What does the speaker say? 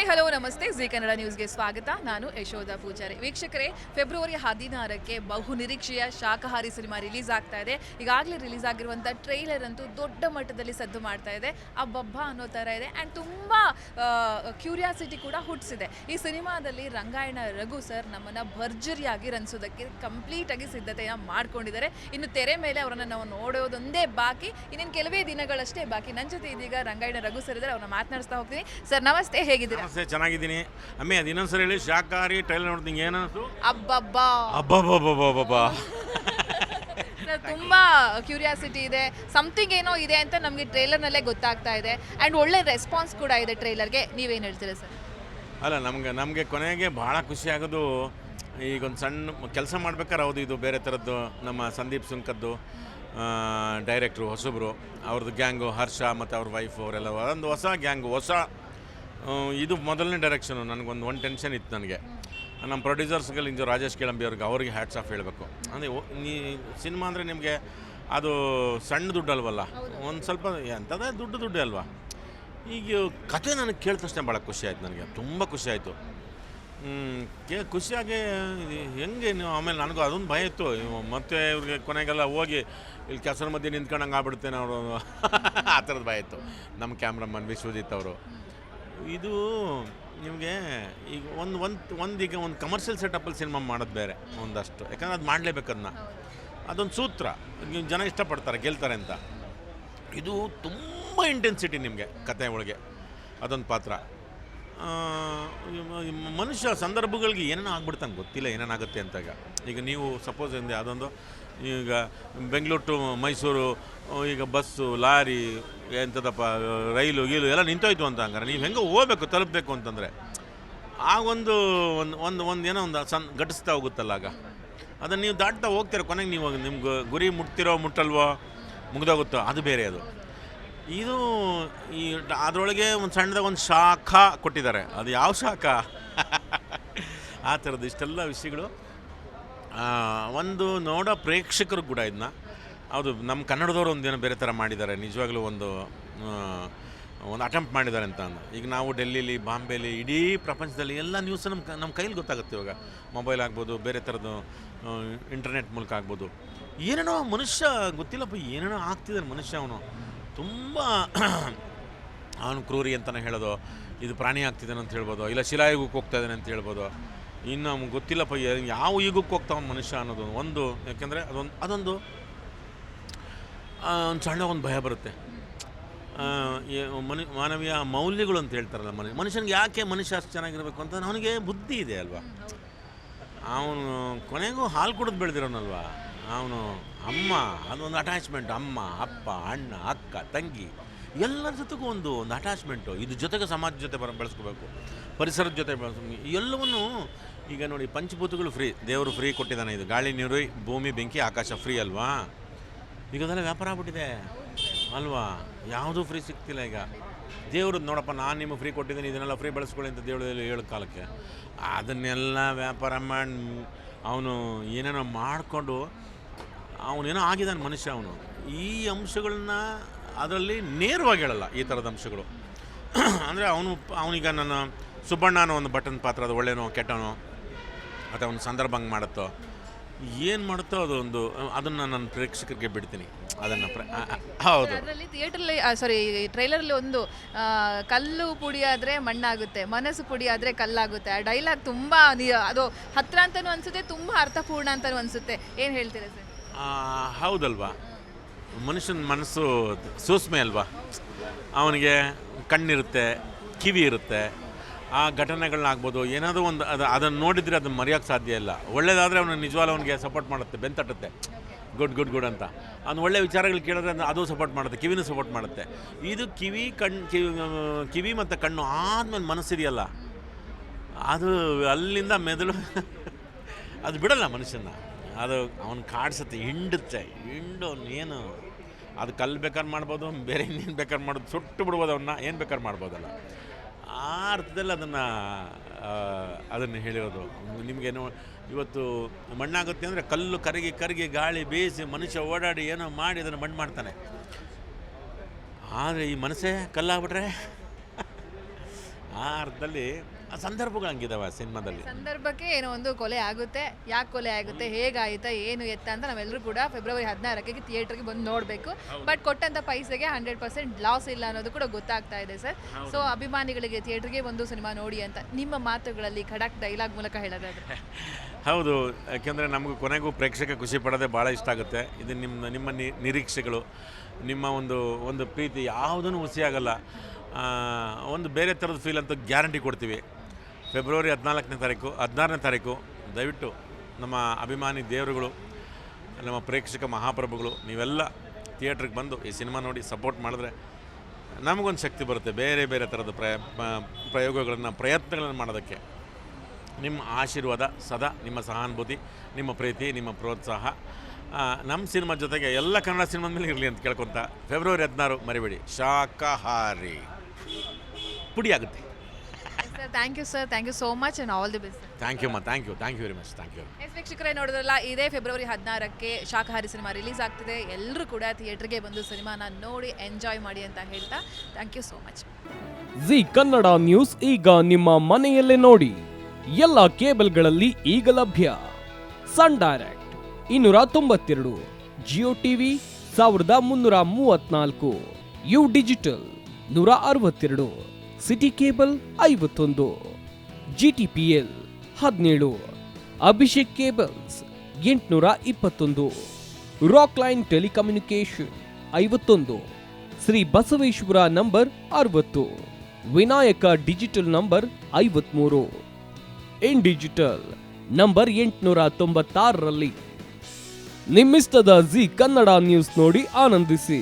Hi hello ನಮಸ್ತೆ G Kannada ನ್ಯೂಸ್ಗೆ ಸ್ವಾಗತ. ನಾನು ಯಶೋಧ ಪೂಜಾರಿ. ವೀಕ್ಷಕರೇ, ಫೆಬ್ರವರಿ 16ಕ್ಕೆ ಬಹು ನಿರೀಕ್ಷೆಯ ಶಾಕಾಹಾರಿ ಸಿನಿಮಾ ರಿಲೀಸ್ ಆಗ್ತಾ ಇದೆ. ಈಗಾಗಲೇ ರಿಲೀಸ್ ಆಗಿರುವಂಥ ಟ್ರೈಲರ್ ಅಂತೂ ದೊಡ್ಡ ಮಟ್ಟದಲ್ಲಿ ಸದ್ದು ಮಾಡ್ತಾ ಇದೆ. ಅಬ್ಬಬ್ಬ ಅನ್ನೋ ಥರ ಇದೆ ಆ್ಯಂಡ್ ತುಂಬ ಕ್ಯೂರಿಯಾಸಿಟಿ ಕೂಡ ಹುಟ್ಟಿಸಿದೆ. ಈ ಸಿನಿಮಾದಲ್ಲಿ ರಂಗಾಯಣ ರಘು ಸರ್ ನಮ್ಮನ್ನು ಭರ್ಜರಿಯಾಗಿ ರಂಜಿಸೋದಕ್ಕೆ ಕಂಪ್ಲೀಟಾಗಿ ಸಿದ್ಧತೆಯನ್ನು ಮಾಡ್ಕೊಂಡಿದ್ದಾರೆ. ಇನ್ನು ತೆರೆ ಮೇಲೆ ಅವರನ್ನು ನಾವು ನೋಡೋದೊಂದೇ ಬಾಕಿ, ಇನ್ನೇನು ಕೆಲವೇ ದಿನಗಳಷ್ಟೇ ಬಾಕಿ. ನನ್ನ ಜೊತೆ ಇದೀಗ ರಂಗಾಯಣ ರಘು ಸರ್ ಇದ್ದಾರೆ, ಅವ್ರನ್ನ ಮಾತನಾಡಿಸ್ತಾ ಹೋಗ್ತೀನಿ. ಸರ್ ನಮಸ್ತೆ, ಹೇಗಿದ್ದೀರಾ? ನಮಸ್ತೆ, ಚೆನ್ನಾಗಿದ್ದೀನಿ. ಅಮ್ಮೆ ಅದು ಇನ್ನೊಂದ್ಸರಿ ಹೇಳಿ, ಶಾಕಾಹಾರಿ ಟ್ರೈಲರ್ ನೋಡ್ತೀನಿ ಏನನ್ನಿಸ್ತು? ಅಬ್ಬಬ್ಬಾ ಅಬ್ಬಬ್ಬಬ್ಬಬ್ಬಬ್ಬಾ ತುಂಬಾ ಕ್ಯೂರಿಯಾಸಿಟಿ ಇದೆ, ಸಮಥಿಂಗ್ ಏನೋ ಇದೆ ಅಂತ ನಮಗೆ ಟ್ರೈಲರ್ನಲ್ಲೇ ಗೊತ್ತಾಗ್ತಾ ಇದೆ. ಆ್ಯಂಡ್ ಒಳ್ಳೆ ರೆಸ್ಪಾನ್ಸ್ ಕೂಡ ಇದೆ ಟ್ರೈಲರ್ಗೆ. ನೀವೇನು ಹೇಳ್ತೀರಾ ಸರ್? ಅಲ್ಲ, ನಮಗೆ ಕೊನೆಗೆ ಭಾಳ ಖುಷಿ ಆಗೋದು, ಈಗೊಂದು ಸಣ್ಣ ಕೆಲಸ ಮಾಡ್ಬೇಕಾದ್ರೆ ಹೌದು, ಇದು ಬೇರೆ ಥರದ್ದು. ನಮ್ಮ ಸಂದೀಪ್ ಸುಂಕದ್ದು ಡೈರೆಕ್ಟ್ರು ಹೊಸಬ್ರು, ಅವ್ರದ್ದು ಗ್ಯಾಂಗು, ಹರ್ಷ ಮತ್ತು ಅವ್ರ ವೈಫು ಅವರೆಲ್ಲ ಒಂದು ಹೊಸ ಗ್ಯಾಂಗು, ಹೊಸ ಇದು ಮೊದಲನೇ ಡೈರೆಕ್ಷನು. ನನಗೊಂದು ಟೆನ್ಷನ್ ಇತ್ತು ನನಗೆ. ನಮ್ಮ ಪ್ರೊಡ್ಯೂಸರ್ಸ್ಗಳು ಇಂಜು ರಾಜೇಶ್ ಕೇಳಂಬಿ ಅವ್ರಿಗೆ ಹ್ಯಾಟ್ಸ್ ಆಫ್ ಹೇಳಬೇಕು. ಅಂದರೆ ಸಿನಿಮಾ ಅಂದರೆ ನಿಮಗೆ ಅದು ಸಣ್ಣ ದುಡ್ಡು ಅಲ್ವಲ್ಲ, ಒಂದು ಸ್ವಲ್ಪ ಎಂಥದೇ ದುಡ್ಡು ಅಲ್ವಾ. ಈಗ ಕತೆ ನನಗೆ ಕೇಳಿದ ತಕ್ಷಣ ಭಾಳ ಖುಷಿ ಆಯ್ತು, ನನಗೆ ತುಂಬ ಖುಷಿ ಆಯಿತು. ಖುಷಿಯಾಗಿ ಹೆಂಗೆ ನೀವು ಆಮೇಲೆ ನನಗೂ ಅದೊಂದು ಭಯ ಇತ್ತು, ಮತ್ತೆ ಇವ್ರಿಗೆ ಕೊನೆಗೆಲ್ಲ ಹೋಗಿ ಇಲ್ಲಿ ಕೆಸರ ಮಧ್ಯೆ ನಿಂತ್ಕೊಂಡಂಗೆ ಆಗ್ಬಿಡ್ತೇನೆ ಅವರು ಆ ಥರದ ಭಯ ಇತ್ತು. ನಮ್ಮ ಕ್ಯಾಮ್ರಾಮನ್ ವಿಶ್ವಜಿತ್ ಅವರು. ಇದು ನಿಮಗೆ ಈಗ ಈಗ ಒಂದು ಕಮರ್ಷಿಯಲ್ ಸೆಟಪ್ಪಲ್ಲಿ ಸಿನಿಮಾ ಮಾಡೋದು ಬೇರೆ ಒಂದಷ್ಟು, ಯಾಕಂದರೆ ಅದು ಮಾಡಲೇಬೇಕು. ಅದೊಂದು ಸೂತ್ರ, ಜನ ಇಷ್ಟಪಡ್ತಾರೆ, ಗೆಲ್ತಾರೆ ಅಂತ. ಇದು ತುಂಬ ಇಂಟೆನ್ಸಿಟಿ ನಿಮಗೆ ಕತೆ ಒಳಗೆ, ಅದೊಂದು ಪಾತ್ರ. ಮನುಷ್ಯ ಸಂದರ್ಭಗಳಿಗೆ ಏನೇನೋ ಆಗ್ಬಿಡ್ತಾನೆ, ಗೊತ್ತಿಲ್ಲ ಏನೇನಾಗುತ್ತೆ ಅಂತ. ಈಗ ನೀವು ಸಪೋಸ್ ಅದೊಂದು ಈಗ ಬೆಂಗಳೂರು ಟು ಮೈಸೂರು ಈಗ ಬಸ್ಸು, ಲಾರಿ, ಎಂಥದಪ್ಪ, ರೈಲು ಗೀಲು ಎಲ್ಲ ನಿಂತೋಯ್ತು ಅಂತ ಹಂಗಾರೆ ನೀವು ಹೆಂಗೆ ಹೋಗ್ಬೇಕು, ತಲುಪಬೇಕು ಅಂತಂದರೆ ಆ ಒಂದು ಏನೋ ಒಂದು ಘಟಿಸ್ತಾ ಹೋಗುತ್ತಲ್ಲ, ಆಗ ಅದನ್ನು ನೀವು ದಾಟ್ತಾ ಹೋಗ್ತೀರ. ಕೊನೆಗೆ ನೀವು ನಿಮ್ಗೆ ಗುರಿ ಮುಟ್ಟಲ್ವೋ, ಮುಗ್ದೋಗುತ್ತೋ, ಅದು ಬೇರೆ. ಅದು ಇದು ಅದರೊಳಗೆ ಒಂದು ಸಣ್ಣದಾಗ ಒಂದು ಶಾಖ ಕೊಟ್ಟಿದ್ದಾರೆ. ಅದು ಯಾವ ಶಾಖ ಆ ಥರದ್ದು ಇಷ್ಟೆಲ್ಲ ವಿಷಯಗಳು ಒಂದು ನೋಡೋ ಪ್ರೇಕ್ಷಕರು ಕೂಡ ಇದನ್ನ ಹೌದು, ನಮ್ಮ ಕನ್ನಡದವರು ಒಂದೇನೋ ಬೇರೆ ಥರ ಮಾಡಿದ್ದಾರೆ, ನಿಜವಾಗ್ಲೂ ಒಂದು ಅಟೆಂಪ್ಟ್ ಮಾಡಿದ್ದಾರೆ ಅಂತ. ಈಗ ನಾವು ಡೆಲ್ಲಿಲಿ, ಬಾಂಬೆಲಿ, ಇಡೀ ಪ್ರಪಂಚದಲ್ಲಿ ಎಲ್ಲ ನ್ಯೂಸ್ ನಮ್ಮ ಕೈಲಿ ಗೊತ್ತಾಗುತ್ತೆ. ಇವಾಗ ಮೊಬೈಲ್ ಆಗ್ಬೋದು, ಬೇರೆ ಥರದ್ದು ಇಂಟರ್ನೆಟ್ ಮೂಲಕ ಆಗ್ಬೋದು. ಏನೇನೋ ಮನುಷ್ಯ ಗೊತ್ತಿಲ್ಲಪ್ಪ, ಏನೇನೋ ಆಗ್ತಿದ್ದಾರೆ ಮನುಷ್ಯ. ಅವನು ತುಂಬ ಅವನು ಕ್ರೂರಿ ಅಂತಲೇ ಹೇಳೋದು, ಇದು ಪ್ರಾಣಿ ಆಗ್ತಿದ್ದಾನೆ ಅಂತ ಹೇಳ್ಬೋದು, ಇಲ್ಲ ಶಿಲಾಯುಗಕ್ಕೆ ಹೋಗ್ತಾ ಇದ್ದಾನೆ ಅಂತ ಹೇಳ್ಬೋದು. ಇನ್ನು ನಮ್ಗೆ ಗೊತ್ತಿಲ್ಲಪ್ಪ ಯಾವ ಯುಗಕ್ಕೆ ಹೋಗ್ತಾವ ಮನುಷ್ಯ ಅನ್ನೋದು ಒಂದು. ಯಾಕೆಂದರೆ ಅದೊಂದು ಒಂದು ಸಣ್ಣ ಒಂದು ಭಯ ಬರುತ್ತೆ. ಮಾನವೀಯ ಮೌಲ್ಯಗಳು ಅಂತ ಹೇಳ್ತಾರಲ್ಲ, ಮನುಷ್ಯನಿಗೆ ಯಾಕೆ ಮನುಷ್ಯ ಅಷ್ಟು ಚೆನ್ನಾಗಿರಬೇಕು ಅಂತ ಅವನಿಗೆ ಬುದ್ಧಿ ಇದೆ ಅಲ್ವಾ. ಅವನು ಕೊನೆಗೂ ಹಾಲು ಕುಡಿದು ಬೆಳೆದಿರೋನಲ್ವ ಅವನು. ಅಮ್ಮ, ಅದೊಂದು ಅಟ್ಯಾಚ್ಮೆಂಟ್. ಅಮ್ಮ, ಅಪ್ಪ, ಅಣ್ಣ, ಅಕ್ಕ, ತಂಗಿ ಎಲ್ಲರ ಜೊತೆಗೂ ಒಂದು ಅಟ್ಯಾಚ್ಮೆಂಟು. ಇದ್ರ ಜೊತೆಗೆ ಸಮಾಜ ಜೊತೆ ಬೆಳೆಸ್ಕೋಬೇಕು, ಪರಿಸರದ ಜೊತೆ ಎಲ್ಲವನ್ನೂ. ಈಗ ನೋಡಿ, ಪಂಚಭೂತಗಳು ಫ್ರೀ, ದೇವರು ಫ್ರೀ ಕೊಟ್ಟಿದ್ದಾನೆ. ಇದು ಗಾಳಿ, ನೀರು, ಭೂಮಿ, ಬೆಂಕಿ, ಆಕಾಶ ಫ್ರೀ ಅಲ್ವಾ. ಈಗ ಅದೆಲ್ಲ ವ್ಯಾಪಾರ ಆಗ್ಬಿಟ್ಟಿದೆ ಅಲ್ವಾ, ಯಾವುದೂ ಫ್ರೀ ಸಿಗ್ತಿಲ್ಲ. ಈಗ ದೇವರು ನೋಡಪ್ಪ, ನಾನು ನಿಮಗೆ ಫ್ರೀ ಕೊಟ್ಟಿದ್ದೀನಿ, ಇದನ್ನೆಲ್ಲ ಫ್ರೀ ಬೆಳೆಸ್ಕೊಳ್ಳಿ ಅಂತ ದೇವರು ಹೇಳೋ ಕಾಲಕ್ಕೆ ಅದನ್ನೆಲ್ಲ ವ್ಯಾಪಾರ ಮಾಡಿ ಅವನು ಏನೇನೋ ಮಾಡಿಕೊಂಡು ಅವನೇನೋ ಆಗಿದ್ದಾನೆ ಮನುಷ್ಯ. ಅವನು ಈ ಅಂಶಗಳನ್ನ ಅದರಲ್ಲಿ ನೇರವಾಗಿ ಹೇಳಲ್ಲ, ಈ ಥರದ ಅಂಶಗಳು. ಅಂದರೆ ಅವನೀಗ ನನ್ನ ಸುಬ್ಬಣ್ಣ ಅನ್ನೋ ಒಂದು ಬಟನ್ ಪಾತ್ರ, ಅದು ಒಳ್ಳೆನೋ ಕೆಟ್ಟನೋ ಅಥವಾ ಒಂದು ಸಂದರ್ಭ ಹಂಗೆ ಮಾಡುತ್ತೋ, ಏನು ಮಾಡುತ್ತೋ ಅದನ್ನು ನಾನು ಪ್ರೇಕ್ಷಕರಿಗೆ ಬಿಡ್ತೀನಿ ಅದನ್ನು. ಹೌದು, ಅದರಲ್ಲಿ ಥಿಯೇಟ್ರಲ್ಲಿ ಟ್ರೈಲರಲ್ಲಿ ಒಂದು ಕಲ್ಲು ಪುಡಿ ಆದರೆ ಮಣ್ಣಾಗುತ್ತೆ, ಮನಸ್ಸು ಪುಡಿ ಆದರೆ ಕಲ್ಲಾಗುತ್ತೆ. ಆ ಡೈಲಾಗ್ ತುಂಬ ಅದು ಹತ್ರ ಅಂತಲೂ ಅನಿಸುತ್ತೆ, ತುಂಬ ಅರ್ಥಪೂರ್ಣ ಅಂತಲೂ ಅನಿಸುತ್ತೆ. ಏನು ಹೇಳ್ತೀರಾ ಸರ್? ಹೌದಲ್ವಾ, ಮನುಷ್ಯನ ಮನಸ್ಸು ಸೂಕ್ಷ್ಮ ಅಲ್ವಾ. ಅವನಿಗೆ ಕಣ್ಣಿರುತ್ತೆ, ಕಿವಿ ಇರುತ್ತೆ. ಆ ಘಟನೆಗಳನ್ನಾಗ್ಬೋದು, ಏನಾದರೂ ಒಂದು ಅದನ್ನು ನೋಡಿದರೆ ಅದನ್ನು ಮರೆಯೋಕ್ಕೆ ಸಾಧ್ಯ ಇಲ್ಲ. ಒಳ್ಳೇದಾದರೆ ಅವನು ನಿಜವಾಗ್ಲೂ ಅವನಿಗೆ ಸಪೋರ್ಟ್ ಮಾಡುತ್ತೆ, ಬೆಂತಟ್ಟುತ್ತೆ, ಗುಡ್ ಅಂತ. ಅವ್ನು ಒಳ್ಳೆ ವಿಚಾರಗಳು ಕೇಳಿದ್ರೆ ಅದು ಸಪೋರ್ಟ್ ಮಾಡುತ್ತೆ, ಕಿವಿನೂ ಸಪೋರ್ಟ್ ಮಾಡುತ್ತೆ. ಇದು ಕಿವಿ ಮತ್ತು ಕಣ್ಣು ಆದಮೇಲೆ ಮನಸ್ಸಿದೆಯಲ್ಲ, ಅದು ಅಲ್ಲಿಂದ ಮೆದುಳು ಅದು ಬಿಡಲ್ಲ ಮನುಷ್ಯನ. ಅದು ಅವನು ಕಾಡಿಸುತ್ತೆ, ಹಿಂಡು ಏನು. ಅದು ಕಲ್ಲು ಬೇಕಾದ್ರೆ ಮಾಡ್ಬೋದು, ಬೇರೆ ಇನ್ನೇನು ಬೇಕಾದ್ರೆ ಮಾಡ್ಬೋದು, ಸುಟ್ಟು ಬಿಡ್ಬೋದು, ಅವನ್ನ ಏನು ಬೇಕಾದ್ರೆ ಮಾಡ್ಬೋದಲ್ಲ. ಆ ಅರ್ಥದಲ್ಲಿ ಅದನ್ನು ಹೇಳಿರೋದು. ನಿಮಗೇನು ಇವತ್ತು ಮಣ್ಣಾಗುತ್ತೆ ಅಂದರೆ ಕಲ್ಲು ಕರಗಿ ಗಾಳಿ ಬೇಯಿಸಿ ಮನುಷ್ಯ ಓಡಾಡಿ ಏನೋ ಮಾಡಿ ಅದನ್ನು ಮಣ್ಣು ಮಾಡ್ತಾನೆ. ಆದರೆ ಈ ಮನಸ್ಸೇ ಕಲ್ಲಾಗ್ಬಿಟ್ರೆ ಆ ಅರ್ಥದಲ್ಲಿ ಆ ಸಂದರ್ಭಗಳು ಹಂಗಿದಾವೆ ಸಿನಿಮಾದಲ್ಲಿ. ಸಂದರ್ಭಕ್ಕೆ ಏನೋ ಒಂದು ಕೊಲೆ ಆಗುತ್ತೆ, ಯಾಕೆ ಕೊಲೆ ಆಗುತ್ತೆ, ಹೇಗಾಯ್ತಾ, ಏನು ಎತ್ತ ಅಂತ ನಾವೆಲ್ಲರೂ ಕೂಡ ಫೆಬ್ರವರಿ 16ಕ್ಕೆ ಥಿಯೇಟರ್ಗೆ ಬಂದು ನೋಡಬೇಕು. ಬಟ್ ಕೊಟ್ಟಂಥ ಪೈಸೆಗೆ 100% ಲಾಸ್ ಇಲ್ಲ ಅನ್ನೋದು ಕೂಡ ಗೊತ್ತಾಗ್ತಾ ಇದೆ ಸರ್. ಸೊ ಅಭಿಮಾನಿಗಳಿಗೆ ಥಿಯೇಟರ್ಗೆ ಒಂದು ಸಿನಿಮಾ ನೋಡಿ ಅಂತ ನಿಮ್ಮ ಮಾತುಗಳಲ್ಲಿ ಖಡಕ್ ಡೈಲಾಗ್ ಮೂಲಕ ಹೇಳೋದಾದ್ರೆ. ಹೌದು, ಯಾಕೆಂದರೆ ನಮಗೂ ಕೊನೆಗೂ ಪ್ರೇಕ್ಷಕ ಖುಷಿ ಪಡೋದೇ ಭಾಳ ಇಷ್ಟ ಆಗುತ್ತೆ. ಇದು ನಿಮ್ಮ ನಿರೀಕ್ಷೆಗಳು, ನಿಮ್ಮ ಒಂದು ಪ್ರೀತಿ ಯಾವುದೂ ಹುಸಿಯಾಗಲ್ಲ. ಒಂದು ಬೇರೆ ಥರದ ಫೀಲ್ ಅಂತೂ ಗ್ಯಾರಂಟಿ ಕೊಡ್ತೀವಿ. ಫೆಬ್ರವರಿ 16ನೇ ತಾರೀಕು ದಯವಿಟ್ಟು ನಮ್ಮ ಅಭಿಮಾನಿ ದೇವರುಗಳು, ನಮ್ಮ ಪ್ರೇಕ್ಷಕ ಮಹಾಪ್ರಭುಗಳು ನೀವೆಲ್ಲ ಥಿಯೇಟ್ರಿಗೆ ಬಂದು ಈ ಸಿನಿಮಾ ನೋಡಿ ಸಪೋರ್ಟ್ ಮಾಡಿದ್ರೆ ನಮಗೊಂದು ಶಕ್ತಿ ಬರುತ್ತೆ ಬೇರೆ ಬೇರೆ ಥರದ ಪ್ರಯತ್ನಗಳನ್ನು ಮಾಡೋದಕ್ಕೆ. ನಿಮ್ಮ ಆಶೀರ್ವಾದ ಸದಾ, ನಿಮ್ಮ ಸಹಾನುಭೂತಿ, ನಿಮ್ಮ ಪ್ರೀತಿ, ನಿಮ್ಮ ಪ್ರೋತ್ಸಾಹ ನಮ್ಮ ಸಿನಿಮಾ ಜೊತೆಗೆ ಎಲ್ಲ ಕನ್ನಡ ಸಿನಿಮಾದ ಮೇಲೆ ಇರಲಿ ಅಂತ ಕೇಳ್ಕೊತ ಫೆಬ್ರವರಿ 16 ಮರಿಬೇಡಿ. ಶಾಕಾಹಾರಿ ಪುಡಿ ಆಗುತ್ತೆ. Sir thank you sir, thank you so much and all the best. Thank you thank you very much. Thank you. ವೀಕ್ಷಕರೇ ನೋಡಿದ್ರಲ್ಲ, ಇದೇ ಫೆಬ್ರವರಿ 16ಕ್ಕೆ ಶಾಕಾಹಾರಿ ಸಿನಿಮಾ ರಿಲೀಸ್ ಆಗ್ತಿದೆ. ಎಲ್ಲರೂ ಕೂಡ ಥಿಯೇಟರ್ಗೆ ಬಂದು ಸಿನಿಮಾನ ನೋಡಿ ಎಂಜಾಯ್ ಮಾಡಿ ಅಂತ ಹೇಳ್ತಾ thank you so much. Zee Kannada news ಈಗ ನಿಮ್ಮ ಮನೆಯಲ್ಲೇ ನೋಡಿ. ಎಲ್ಲ ಕೇಬಲ್ಗಳಲ್ಲಿ ಈಗ ಲಭ್ಯ. Sun Direct 292, Jio TV 1334, U digital 162, City Cable 51, GTPL 17, Abhishek cables 821, Rock Line telecommunication 51, Shri Basaveshwara number 60, Vinayaka digital number 53, In digital number 896ರಲ್ಲಿ. ನಿಮ್ಮಿಷ್ಟದ ಜಿ ಕನ್ನಡ ನ್ಯೂಸ್ ನೋಡಿ ಆನಂದಿಸಿ.